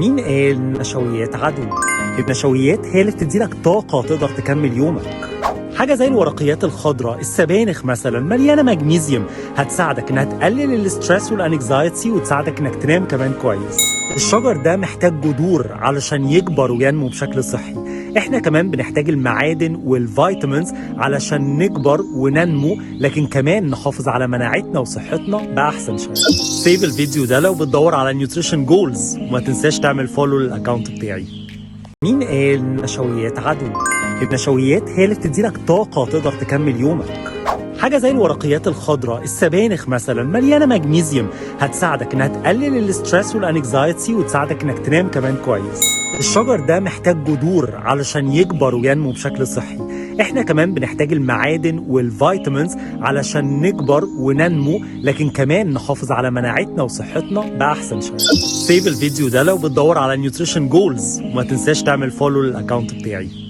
مين قال إن النشويات عدو؟ النشويات هي اللي بتديلك طاقة تقدر تكمل يومك. حاجة زي الورقيات الخضراء، السبانخ مثلا مليانة مغنيسيوم، هتساعدك انها تقلل الاسترس والانكزايتي وتساعدك انك تنام كمان كويس. الشجر ده محتاج جذور علشان يكبر وينمو بشكل صحي. احنا كمان بنحتاج المعادن والفيتامينز علشان نكبر وننمو، لكن كمان نحافظ على مناعتنا وصحتنا بأحسن شكل. سيف الفيديو ده لو بتدور على نيوتريشن جولز، وما تنساش تعمل فولو للاكونت بتاعي. مين قال إن النشويات عدو؟ النشويات هي اللي بتديلك طاقة تقدر تكمل يومك. حاجة زي الورقيات الخضراء، السبانخ مثلا مليانة مغنيسيوم، هتساعدك انها تقلل الاسترس والانكزايتي وتساعدك انك تنام كمان كويس. الشجر ده محتاج جذور علشان يكبر وينمو بشكل صحي. احنا كمان بنحتاج المعادن والفيتامينز علشان نكبر وننمو، لكن كمان نحافظ على مناعتنا وصحتنا بأحسن شكل. سيف الفيديو ده لو بتدور على نيوتريشن جولز، وما تنساش تعمل فولو للاكونت بتاعي.